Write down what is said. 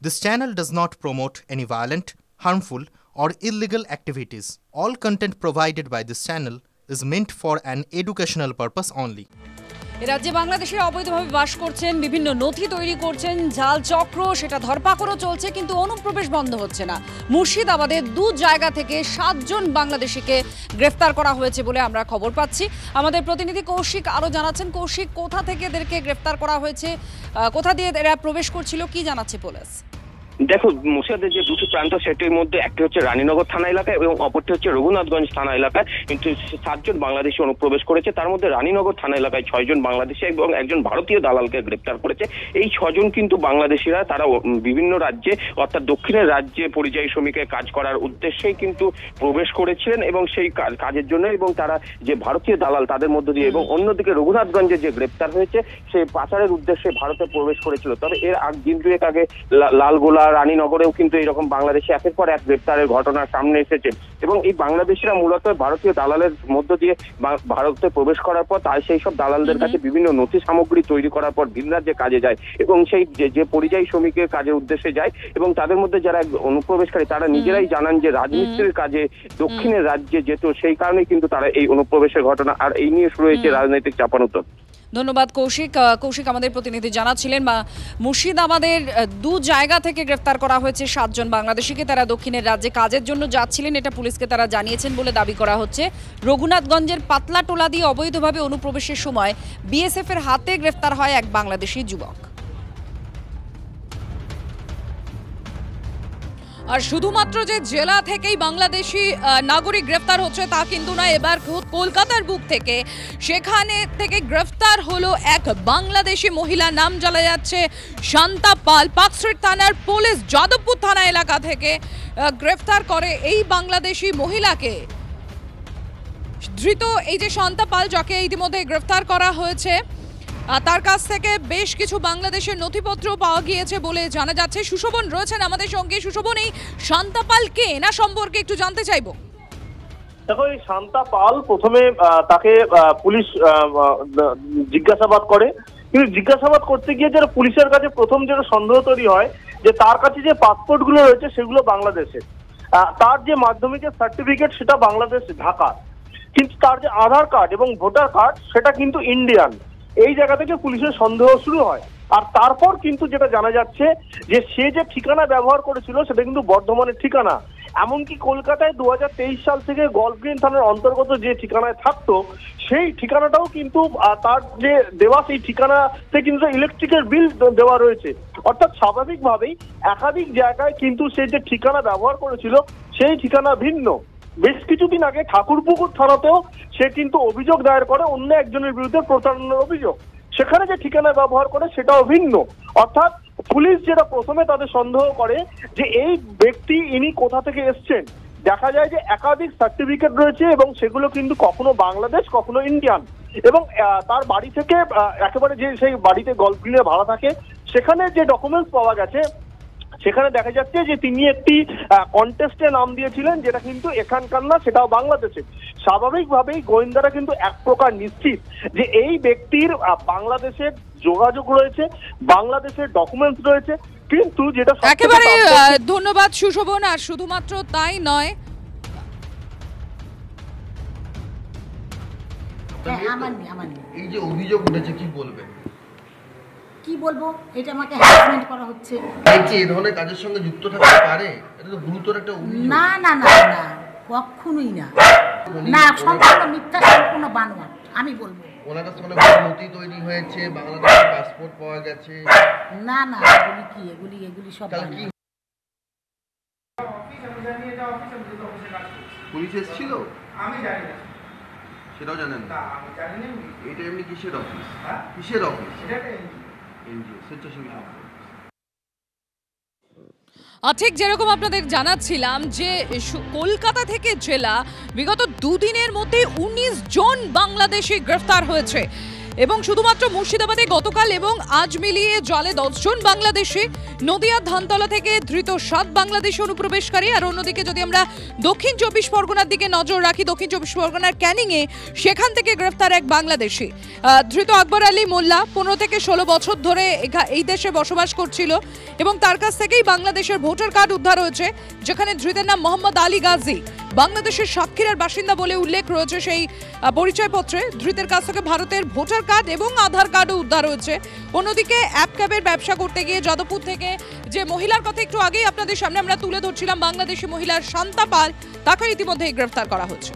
This channel does not promote any violent, harmful, or illegal activities. All content provided by this channel is meant for an educational purpose only. রাজ্যে বাংলাদেশের অবৈধভাবে বাস করছেন, বিভিন্ন নথি তৈরি করছেন, জাল চক্র, সেটা ধরপাকড়ও চলছে, কিন্তু অনুপ্রবেশ বন্ধ হচ্ছে না। মুর্শিদাবাদের দু জায়গা থেকে 7 জন বাংলাদেশিকে গ্রেফতার করা হয়েছে বলে আমরা খবর পাচ্ছি। আমাদের প্রতিনিধি কৌশিক আরও জানাচ্ছেন। কৌশিক, কোথা থেকে এদেরকে গ্রেফতার করা হয়েছে, কোথা দিয়ে এরা প্রবেশ করছিল, কি জানাচ্ছে পুলিশ? দেখো, মুর্শিদাবাদের যে দুটি প্রান্ত সেটির মধ্যে একটি হচ্ছে রানীনগর থানা এলাকায় এবং অপরটি হচ্ছে রঘুনাথগঞ্জ থানা এলাকায়। কিন্তু 7 জন বাংলাদেশি অনুপ্রবেশ করেছে। তার মধ্যে রানীনগর থানা এলাকায় 6 জন বাংলাদেশি এবং একজন ভারতীয় দালালকে গ্রেপ্তার করেছে। এই 6 জন কিন্তু বাংলাদেশিরা, তারা বিভিন্ন রাজ্যে অর্থাৎ দক্ষিণের রাজ্যে পরিযায়ী শ্রমিকের কাজ করার উদ্দেশ্যেই কিন্তু প্রবেশ করেছিলেন এবং সেই কাজের জন্য, এবং তারা যে ভারতীয় দালাল তাদের মধ্য দিয়ে, এবং অন্যদিকে রঘুনাথগঞ্জে যে গ্রেপ্তার হয়েছে সে পাচারের উদ্দেশ্যে ভারতে প্রবেশ করেছিল। তবে এর দিন দুয়েক আগে লালগোলা, রানীনগরেও কিন্তু এরকম বাংলাদেশি একের পর এক গ্রেপ্তারের ঘটনা সামনে এসেছে। এবং এই বাংলাদেশিরা মূলত ভারতীয় দালালের মধ্য দিয়ে ভারতে প্রবেশ করার পর তাই সেই সব দালালদের কাছে বিভিন্ন নথি সামগ্রী তৈরি করার পর ভিন রাজ্যে কাজে যায় এবং সেই যে পরিযায়ী শ্রমিকের কাজের উদ্দেশ্যে যায়। এবং তাদের মধ্যে যারা অনুপ্রবেশকারী তারা নিজেরাই জানান যে রাজমিস্ত্রির কাজে দক্ষিণের রাজ্যে যেত, সেই কারণেই কিন্তু তারা এই অনুপ্রবেশের ঘটনা। আর এই নিয়ে শুরু হয়েছে রাজনৈতিক চাপানুতর। ধন্যবাদ কৌশিক। কৌশিক আমাদের প্রতিনিধি জানাচ্ছিলেন মুর্শিদাবাদের দু জায়গা থেকে গ্রেফতার করা হয়েছে 7 জন বাংলাদেশিকে। তারা দক্ষিণের রাজ্যে কাজের জন্য যাচ্ছিলেন, এটা পুলিশকে তারা জানিয়েছেন বলে দাবি করা হচ্ছে। রঘুনাথগঞ্জের পাতলাটোলা দিয়ে অবৈধভাবে অনুপ্রবেশের সময় বিএসএফ এর হাতে গ্রেফতার হয় এক বাংলাদেশি যুবক। আর শুধুমাত্র যে জেলা থেকেই বাংলাদেশি নাগরিক গ্রেফতার হচ্ছে তা কিন্তু না, এবার কলকাতার বুক থেকে, সেখানে থেকে গ্রেফতার হলো এক বাংলাদেশি মহিলা। নাম জানা যাচ্ছে শান্তা পাল। পার্কস্ট্রিট থানার পুলিশ যাদবপুর থানা এলাকা থেকে গ্রেফতার করে এই বাংলাদেশি মহিলাকে। ধৃত এই যে শান্তা পাল, যাকে ইতিমধ্যে গ্রেফতার করা হয়েছে, তার কাছ থেকে বেশ কিছু বাংলাদেশের নথিপত্র পাওয়া গিয়েছে বলে জানা যাচ্ছে। সুশোভন রয়েছেন আমাদের সঙ্গে। সুশোভন, এই শান্তা পাল কে, না সম্পর্কে একটু জানতে চাইবো। দেখো, এই শান্তা পাল প্রথমে তাকে পুলিশ জিজ্ঞাসাবাদ করে, কিন্তু জিজ্ঞাসাবাদ করতে গিয়ে যারা পুলিশের কাছে প্রথম যেটা সন্দেহ তৈরি হয় যে তার কাছে যে পাসপোর্ট গুলো রয়েছে সেগুলো বাংলাদেশের, তার যে মাধ্যমিকের সার্টিফিকেট সেটা বাংলাদেশ ঢাকা, কিন্তু তার যে আধার কার্ড এবং ভোটার কার্ড সেটা কিন্তু ইন্ডিয়ান। এই জায়গা থেকে পুলিশের সন্দেহ শুরু হয়। আর তারপর কিন্তু যেটা জানা যাচ্ছে যে সে যে ঠিকানা ব্যবহার করেছিল সেটা কিন্তু বর্ধমানের ঠিকানা। এমনকি কলকাতায় 2023 সাল থেকে গল্ফ গ্রিন থানার অন্তর্গত যে ঠিকানায় থাকতো সেই ঠিকানাটাও কিন্তু তার যে দেওয়া সেই ঠিকানাতে কিন্তু ইলেকট্রিকের বিল দেওয়া রয়েছে। অর্থাৎ স্বাভাবিকভাবেই একাধিক জায়গায় কিন্তু সে যে ঠিকানা ব্যবহার করেছিল সেই ঠিকানা ভিন্ন। বেশ কিছুদিন আগে ঠাকুরপুকুর থানাতেও সে কিন্তু অভিযোগ দায়ের করে অন্য একজনের বিরুদ্ধে প্রতারণার অভিযোগ। সেখানে যে ঠিকানা ব্যবহার করে সেটাও ভিন্ন। অর্থাৎ পুলিশ যেটা প্রথমে তাদের সন্দেহ করে যে এই ব্যক্তি ইনি কোথা থেকে এসছেন। দেখা যায় যে একাধিক সার্টিফিকেট রয়েছে এবং সেগুলো কিন্তু কখনো বাংলাদেশ কখনো ইন্ডিয়ান। এবং তার বাড়ি থেকে একেবারে যে সেই বাড়িতে গল্ফ গ্রিনে ভাড়া থাকে সেখানে যে ডকুমেন্টস পাওয়া গেছে সেখানে দেখা যাচ্ছে যে তিনি একটি কন্টেস্টে নাম দিয়েছিলেন, যেটা কিন্তু এখানকার না, সেটাও বাংলাদেশে। স্বাভাবিকভাবেই গোয়েন্দারা কিন্তু এক প্রকার নিশ্চিত যে এই ব্যক্তির বাংলাদেশের যোগাযোগ রয়েছে, বাংলাদেশের ডকুমেন্টস রয়েছে। কিন্তু যেটা একেবারে ধন্যবাদ সুশোভন। আর শুধুমাত্র তাই নয়, এই যে অভিযোগ উঠেছে কি বলবেন? কি বলবো, এটা আমাকে হ্যারাসমেন্ট করা হচ্ছে। এই ধরনের কাজের সঙ্গে যুক্ত থাকতে পারে? এটা তো গুরুতর একটা অভিযোগ। না না না না, কখনোই না, না, সম্পূর্ণ মিথ্যা, সম্পূর্ণ বানোয়াট আমি বলবো। ওনার কাছে অনেক নথি তৈরি হয়েছে, বাংলাদেশের পাসপোর্ট পাওয়া গেছে। না না, এগুলি কি, এগুলি সব কি পুলিশ এসেছিল? আমি জানি না, সেটাও জানেন না? এটা এমনি কিসের অফিস? কিসের অফিস? এনজিও, স্বেচ্ছাসেবী সংস্থা। ঠিক যেরকম আপনাদের জানাচ্ছিলাম যে কলকাতা থেকে জেলা বিগত দুদিনের মধ্যে 19 জন বাংলাদেশি গ্রেফতার হয়েছে। এবং শুধুমাত্র মুর্শিদাবাদে গতকাল এবং আজ মিলিয়ে জালে 10 জন বাংলাদেশি, নদিয়ার ধানতলা থেকে ধৃত 7 বাংলাদেশি অনুপ্রবেশকারী। আর অন্যদিকে যদি আমরা দক্ষিণ 24 পরগনার দিকে নজর রাখি, দক্ষিণ 24 পরগনার ক্যানিংয়ে সেখান থেকে গ্রেফতার এক বাংলাদেশি ধৃত আকবর আলী মোল্লা, 15 থেকে 16 বছর ধরে এই দেশে বসবাস করছিল এবং তার কাছ থেকেই বাংলাদেশের ভোটার কার্ড উদ্ধার হয়েছে, যেখানে ধৃতের নাম মোহাম্মদ আলী গাজী, বাংলাদেশের সাতক্ষীরার বাসিন্দা বলে উল্লেখ রয়েছে সেই পরিচয়পত্রে। ধৃতের কাছ থেকে ভারতের ভোটার কার্ড এবং আধার কার্ডও উদ্ধার হয়েছে। অন্যদিকে অ্যাপ ক্যাবের ব্যবসা করতে গিয়ে যাদবপুর থেকে যে মহিলার কথা একটু আগেই আপনাদের সামনে আমরা তুলে ধরছিলাম, বাংলাদেশি মহিলার শান্তা পাল, তাকে ইতিমধ্যেই গ্রেফতার করা হয়েছে।